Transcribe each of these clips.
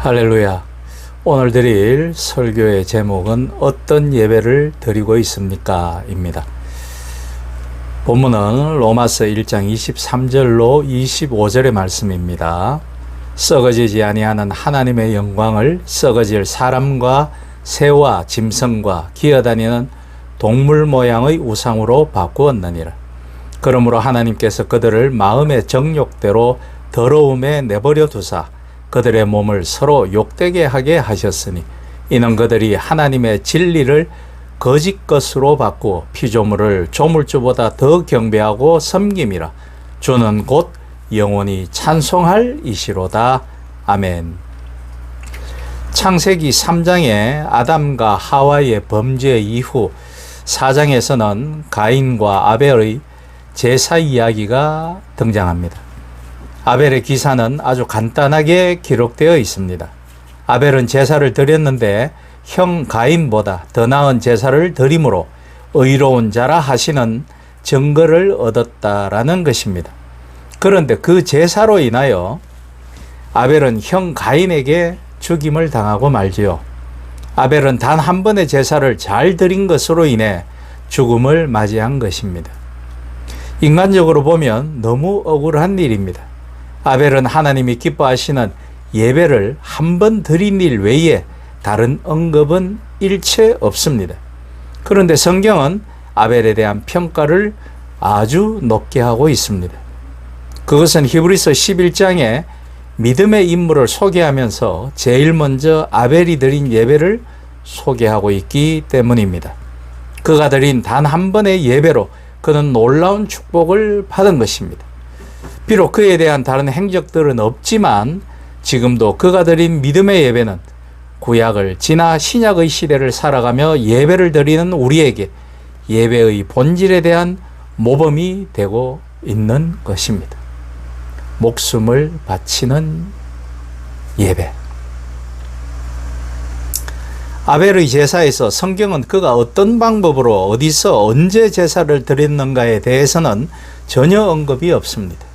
할렐루야. 오늘 드릴 설교의 제목은 어떤 예배를 드리고 있습니까? 입니다. 본문은 로마서 1장 23절로 25절의 말씀입니다. 썩어지지 아니하는 하나님의 영광을 썩어질 사람과 새와 짐승과 기어다니는 동물 모양의 우상으로 바꾸었느니라. 그러므로 하나님께서 그들을 마음의 정욕대로 더러움에 내버려 두사 그들의 몸을 서로 욕되게 하게 하셨으니 이는 그들이 하나님의 진리를 거짓 것으로 바꾸어 피조물을 조물주보다 더 경배하고 섬김이라. 주는 곧 영원히 찬송할 이시로다. 아멘. 창세기 3장의 아담과 하와의 범죄 이후 4장에서는 가인과 아벨의 제사 이야기가 등장합니다. 아벨의 기사는 아주 간단하게 기록되어 있습니다. 아벨은 제사를 드렸는데 형 가인보다 더 나은 제사를 드림으로 의로운 자라 하시는 증거를 얻었다라는 것입니다. 그런데 그 제사로 인하여 아벨은 형 가인에게 죽임을 당하고 말지요. 아벨은 단 한 번의 제사를 잘 드린 것으로 인해 죽음을 맞이한 것입니다. 인간적으로 보면 너무 억울한 일입니다. 아벨은 하나님이 기뻐하시는 예배를 한 번 드린 일 외에 다른 언급은 일체 없습니다. 그런데 성경은 아벨에 대한 평가를 아주 높게 하고 있습니다. 그것은 히브리서 11장에 믿음의 인물을 소개하면서 제일 먼저 아벨이 드린 예배를 소개하고 있기 때문입니다. 그가 드린 단 한 번의 예배로 그는 놀라운 축복을 받은 것입니다. 비록 그에 대한 다른 행적들은 없지만 지금도 그가 드린 믿음의 예배는 구약을 지나 신약의 시대를 살아가며 예배를 드리는 우리에게 예배의 본질에 대한 모범이 되고 있는 것입니다. 목숨을 바치는 예배. 아벨의 제사에서 성경은 그가 어떤 방법으로 어디서 언제 제사를 드렸는가에 대해서는 전혀 언급이 없습니다.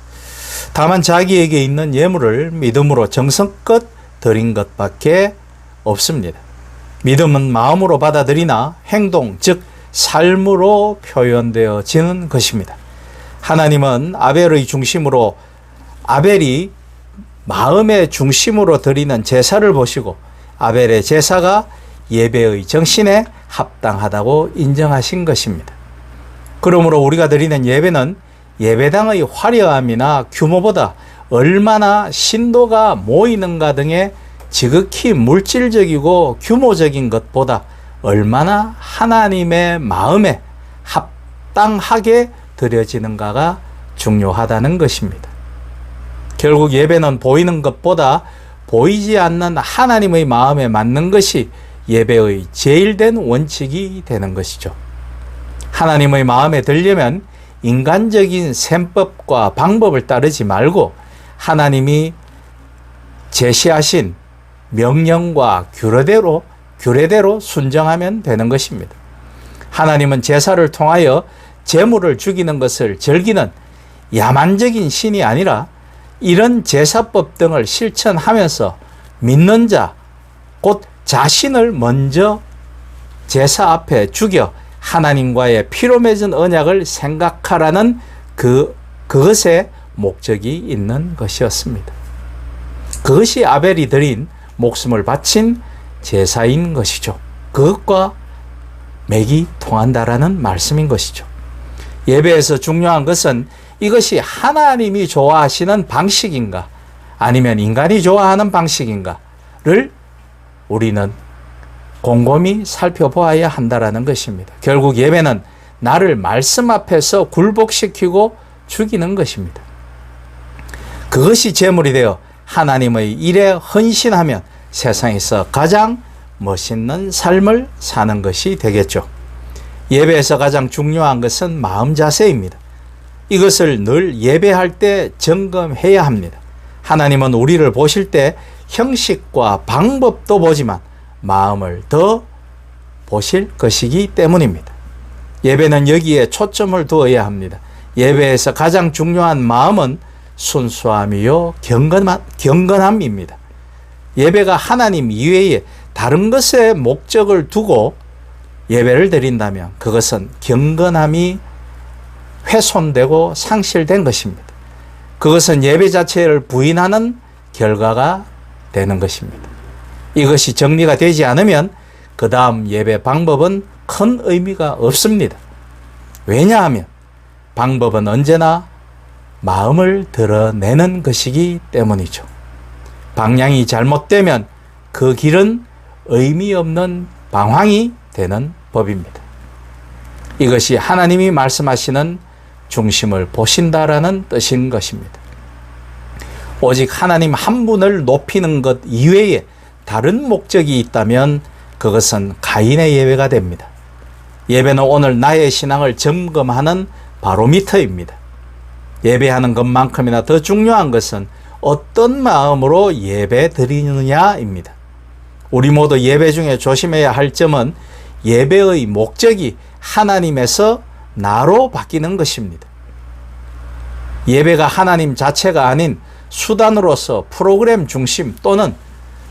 다만 자기에게 있는 예물을 믿음으로 정성껏 드린 것밖에 없습니다. 믿음은 마음으로 받아들이나 행동, 즉 삶으로 표현되어지는 것입니다. 하나님은 아벨이 마음의 중심으로 드리는 제사를 보시고 아벨의 제사가 예배의 정신에 합당하다고 인정하신 것입니다. 그러므로 우리가 드리는 예배는 예배당의 화려함이나 규모보다 얼마나 신도가 모이는가 등의 지극히 물질적이고 규모적인 것보다 얼마나 하나님의 마음에 합당하게 드려지는가가 중요하다는 것입니다. 결국 예배는 보이는 것보다 보이지 않는 하나님의 마음에 맞는 것이 예배의 제일된 원칙이 되는 것이죠. 하나님의 마음에 들려면 인간적인 셈법과 방법을 따르지 말고 하나님이 제시하신 명령과 규례대로 순종하면 되는 것입니다. 하나님은 제사를 통하여 제물을 죽이는 것을 즐기는 야만적인 신이 아니라 이런 제사법 등을 실천하면서 믿는 자, 곧 자신을 먼저 제사 앞에 죽여 하나님과의 피로 맺은 언약을 생각하라는 그것에 목적이 있는 것이었습니다. 그것이 아벨이 드린 목숨을 바친 제사인 것이죠. 그것과 맥이 통한다라는 말씀인 것이죠. 예배에서 중요한 것은 이것이 하나님이 좋아하시는 방식인가 아니면 인간이 좋아하는 방식인가를 우리는 곰곰이 살펴보아야 한다라는 것입니다. 결국 예배는 나를 말씀 앞에서 굴복시키고 죽이는 것입니다. 그것이 제물이 되어 하나님의 일에 헌신하면 세상에서 가장 멋있는 삶을 사는 것이 되겠죠. 예배에서 가장 중요한 것은 마음 자세입니다. 이것을 늘 예배할 때 점검해야 합니다. 하나님은 우리를 보실 때 형식과 방법도 보지만 마음을 더 보실 것이기 때문입니다. 예배는 여기에 초점을 두어야 합니다. 예배에서 가장 중요한 마음은 순수함이요 경건함입니다. 예배가 하나님 이외에 다른 것에 목적을 두고 예배를 드린다면 그것은 경건함이 훼손되고 상실된 것입니다. 그것은 예배 자체를 부인하는 결과가 되는 것입니다. 이것이 정리가 되지 않으면 그 다음 예배 방법은 큰 의미가 없습니다. 왜냐하면 방법은 언제나 마음을 드러내는 것이기 때문이죠. 방향이 잘못되면 그 길은 의미 없는 방황이 되는 법입니다. 이것이 하나님이 말씀하시는 중심을 보신다라는 뜻인 것입니다. 오직 하나님 한 분을 높이는 것 이외에 다른 목적이 있다면 그것은 가인의 예배가 됩니다. 예배는 오늘 나의 신앙을 점검하는 바로미터입니다. 예배하는 것만큼이나 더 중요한 것은 어떤 마음으로 예배 드리느냐입니다. 우리 모두 예배 중에 조심해야 할 점은 예배의 목적이 하나님에서 나로 바뀌는 것입니다. 예배가 하나님 자체가 아닌 수단으로서 프로그램 중심 또는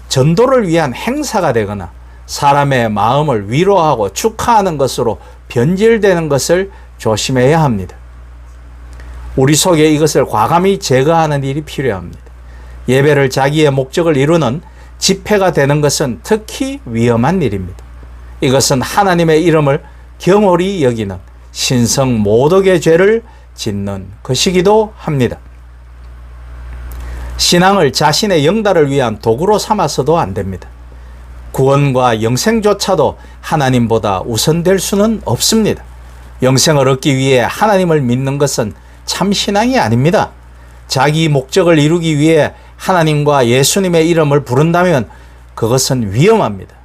전도를 위한 행사가 되거나 사람의 마음을 위로하고 축하하는 것으로 변질되는 것을 조심해야 합니다. 우리 속에 이것을 과감히 제거하는 일이 필요합니다. 예배를 자기의 목적을 이루는 집회가 되는 것은 특히 위험한 일입니다. 이것은 하나님의 이름을 경홀히 여기는 신성 모독의 죄를 짓는 것이기도 합니다. 신앙을 자신의 영달을 위한 도구로 삼아서도 안 됩니다. 구원과 영생조차도 하나님보다 우선될 수는 없습니다. 영생을 얻기 위해 하나님을 믿는 것은 참 신앙이 아닙니다. 자기 목적을 이루기 위해 하나님과 예수님의 이름을 부른다면 그것은 위험합니다.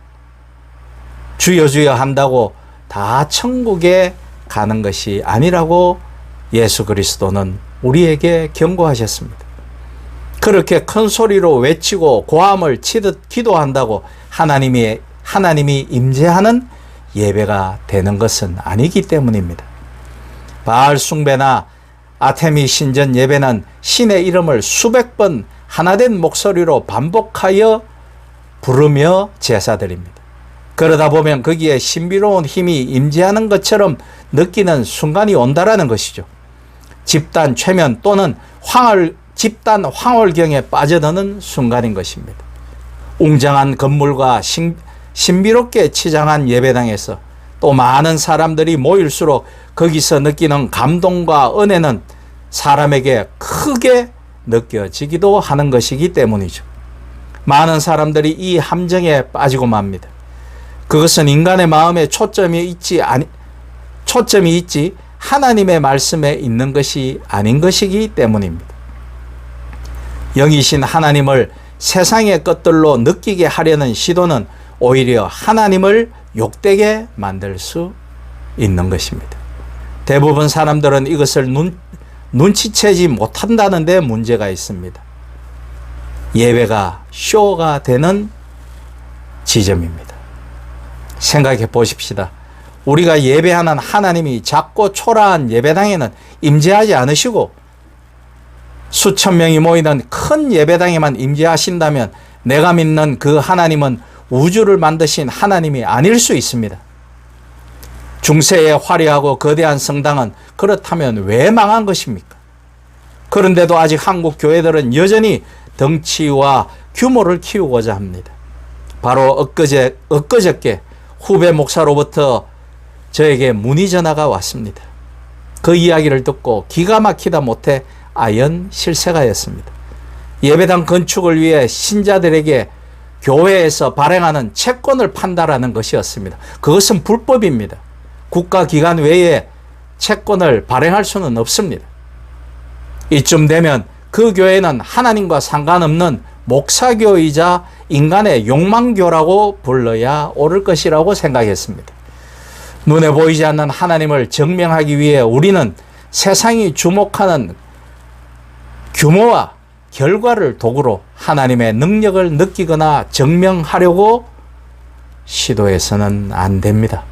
주여 주여 한다고 다 천국에 가는 것이 아니라고 예수 그리스도는 우리에게 경고하셨습니다. 그렇게 큰 소리로 외치고 고함을 치듯 기도한다고 하나님이 임재하는 예배가 되는 것은 아니기 때문입니다. 바알 숭배나 아테미 신전 예배는 신의 이름을 수백 번 하나된 목소리로 반복하여 부르며 제사드립니다. 그러다 보면 거기에 신비로운 힘이 임재하는 것처럼 느끼는 순간이 온다라는 것이죠. 집단 최면 또는 집단 황홀경에 빠져드는 순간인 것입니다. 웅장한 건물과 신비롭게 치장한 예배당에서 또 많은 사람들이 모일수록 거기서 느끼는 감동과 은혜는 사람에게 크게 느껴지기도 하는 것이기 때문이죠. 많은 사람들이 이 함정에 빠지고 맙니다. 그것은 인간의 마음에 초점이 있지 하나님의 말씀에 있는 것이 아닌 것이기 때문입니다. 영이신 하나님을 세상의 것들로 느끼게 하려는 시도는 오히려 하나님을 욕되게 만들 수 있는 것입니다. 대부분 사람들은 이것을 눈치채지 못한다는 데 문제가 있습니다. 예배가 쇼가 되는 지점입니다. 생각해 보십시다. 우리가 예배하는 하나님이 작고 초라한 예배당에는 임재하지 않으시고 수천 명이 모이는 큰 예배당에만 임재하신다면 내가 믿는 그 하나님은 우주를 만드신 하나님이 아닐 수 있습니다. 중세의 화려하고 거대한 성당은 그렇다면 왜 망한 것입니까? 그런데도 아직 한국 교회들은 여전히 덩치와 규모를 키우고자 합니다. 바로 엊그저께 후배 목사로부터 저에게 문의 전화가 왔습니다. 그 이야기를 듣고 기가 막히다 못해 아연 실세가였습니다. 예배당 건축을 위해 신자들에게 교회에서 발행하는 채권을 판다라는 것이었습니다. 그것은 불법입니다. 국가기관 외에 채권을 발행할 수는 없습니다. 이쯤 되면 그 교회는 하나님과 상관없는 목사교이자 인간의 욕망교라고 불러야 옳을 것이라고 생각했습니다. 눈에 보이지 않는 하나님을 증명하기 위해 우리는 세상이 주목하는 규모와 결과를 도구로 하나님의 능력을 느끼거나 증명하려고 시도해서는 안 됩니다.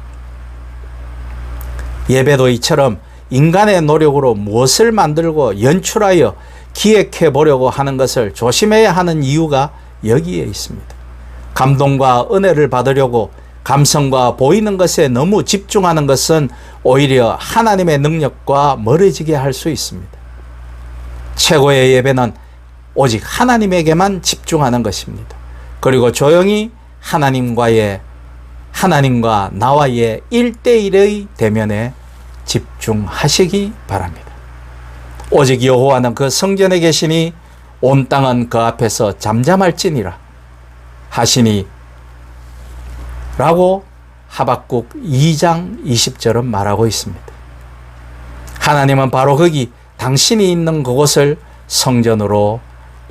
예배도 이처럼 인간의 노력으로 무엇을 만들고 연출하여 기획해 보려고 하는 것을 조심해야 하는 이유가 여기에 있습니다. 감동과 은혜를 받으려고 감성과 보이는 것에 너무 집중하는 것은 오히려 하나님의 능력과 멀어지게 할 수 있습니다. 최고의 예배는 오직 하나님에게만 집중하는 것입니다. 그리고 조용히 하나님과 나와의 1대1의 대면에 집중하시기 바랍니다. 오직 여호와는 그 성전에 계시니 온 땅은 그 앞에서 잠잠할지니라 하시니 라고 하박국 2장 20절은 말하고 있습니다. 하나님은 바로 거기 당신이 있는 그곳을 성전으로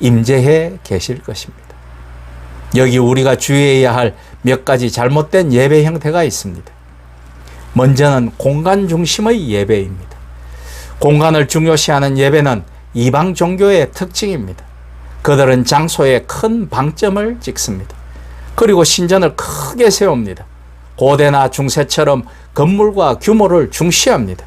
임재해 계실 것입니다. 여기 우리가 주의해야 할 몇 가지 잘못된 예배 형태가 있습니다. 먼저는 공간 중심의 예배입니다. 공간을 중요시하는 예배는 이방 종교의 특징입니다. 그들은 장소에 큰 방점을 찍습니다. 그리고 신전을 크게 세웁니다. 고대나 중세처럼 건물과 규모를 중시합니다.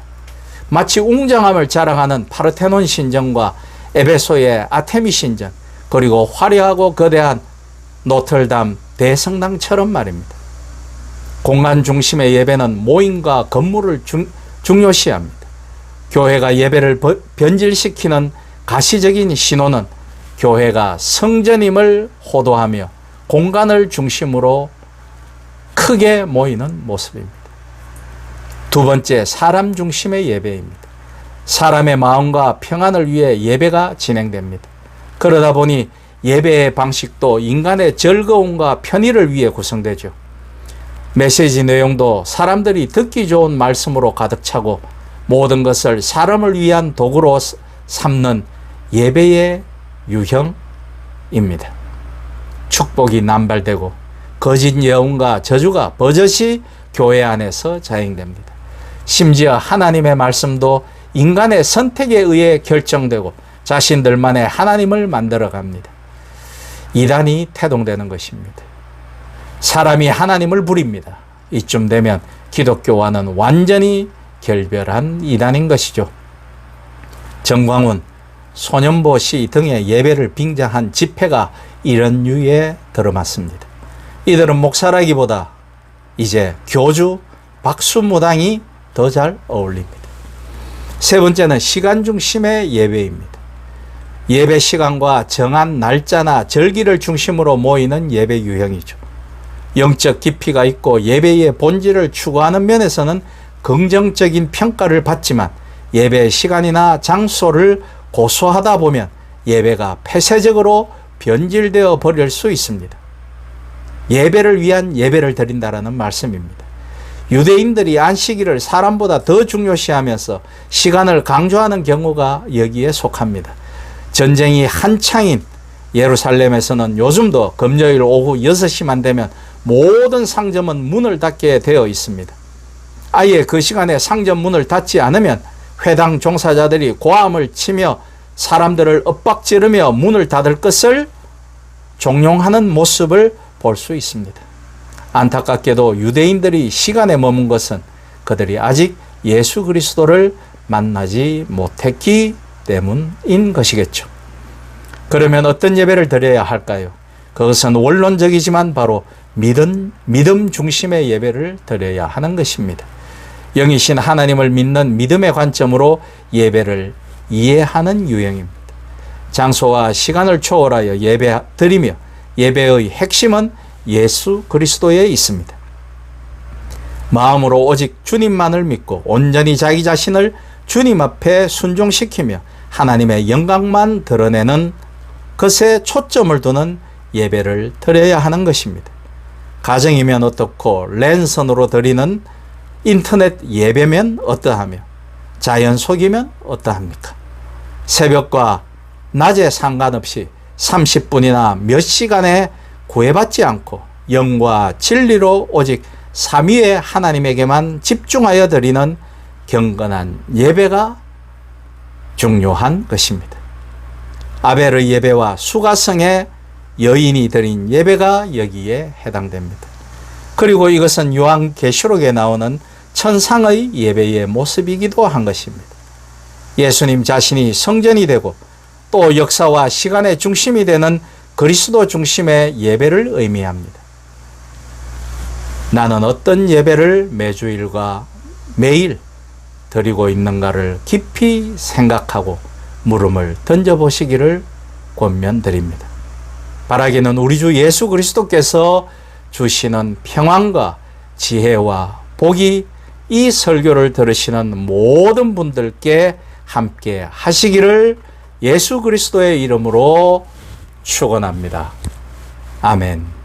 마치 웅장함을 자랑하는 파르테논 신전과 에베소의 아테미 신전, 그리고 화려하고 거대한 노틀담 대성당처럼 말입니다. 공간 중심의 예배는 모임과 건물을 중요시합니다. 교회가 예배를 변질시키는 가시적인 신호는 교회가 성전임을 호도하며 공간을 중심으로 크게 모이는 모습입니다. 두 번째, 사람 중심의 예배입니다. 사람의 마음과 평안을 위해 예배가 진행됩니다. 그러다 보니 예배의 방식도 인간의 즐거움과 편의를 위해 구성되죠. 메시지 내용도 사람들이 듣기 좋은 말씀으로 가득 차고 모든 것을 사람을 위한 도구로 삼는 예배의 유형입니다. 축복이 남발되고 거짓 예언과 저주가 버젓이 교회 안에서 자행됩니다. 심지어 하나님의 말씀도 인간의 선택에 의해 결정되고 자신들만의 하나님을 만들어갑니다. 이단이 태동되는 것입니다. 사람이 하나님을 부립니다. 이쯤 되면 기독교와는 완전히 결별한 이단인 것이죠. 정광훈, 소년보 씨 등의 예배를 빙자한 집회가 이런 유에 들어맞습니다. 이들은 목사라기보다 이제 교주, 박수무당이 더 잘 어울립니다. 세 번째는 시간 중심의 예배입니다. 예배 시간과 정한 날짜나 절기를 중심으로 모이는 예배 유형이죠. 영적 깊이가 있고 예배의 본질을 추구하는 면에서는 긍정적인 평가를 받지만 예배 시간이나 장소를 고수하다 보면 예배가 폐쇄적으로 변질되어 버릴 수 있습니다. 예배를 위한 예배를 드린다라는 말씀입니다. 유대인들이 안식일을 사람보다 더 중요시하면서 시간을 강조하는 경우가 여기에 속합니다. 전쟁이 한창인 예루살렘에서는 요즘도 금요일 오후 6시만 되면 모든 상점은 문을 닫게 되어 있습니다. 아예 그 시간에 상점 문을 닫지 않으면 회당 종사자들이 고함을 치며 사람들을 엇박지르며 문을 닫을 것을 종용하는 모습을 볼 수 있습니다. 안타깝게도 유대인들이 시간에 머문 것은 그들이 아직 예수 그리스도를 만나지 못했기 때문인 것이겠죠. 그러면 어떤 예배를 드려야 할까요? 그것은 원론적이지만 바로 믿음 중심의 예배를 드려야 하는 것입니다. 영이신 하나님을 믿는 믿음의 관점으로 예배를 이해하는 유형입니다. 장소와 시간을 초월하여 예배 드리며 예배의 핵심은 예수 그리스도에 있습니다. 마음으로 오직 주님만을 믿고 온전히 자기 자신을 주님 앞에 순종시키며 하나님의 영광만 드러내는 것에 초점을 두는 예배를 드려야 하는 것입니다. 가정이면 어떻고 랜선으로 드리는 인터넷 예배면 어떠하며 자연 속이면 어떠합니까? 새벽과 낮에 상관없이 30분이나 몇 시간에 구애받지 않고 영과 진리로 오직 삼위의 하나님에게만 집중하여 드리는 경건한 예배가 중요한 것입니다. 아벨의 예배와 수가성의 여인이 드린 예배가 여기에 해당됩니다. 그리고 이것은 요한계시록에 나오는 천상의 예배의 모습이기도 한 것입니다. 예수님 자신이 성전이 되고 또 역사와 시간의 중심이 되는 그리스도 중심의 예배를 의미합니다. 나는 어떤 예배를 매주일과 매일 드리고 있는가를 깊이 생각하고 물음을 던져보시기를 권면드립니다. 바라기는 우리 주 예수 그리스도께서 주시는 평안과 지혜와 복이 이 설교를 들으시는 모든 분들께 함께 하시기를 예수 그리스도의 이름으로 축원합니다. 아멘.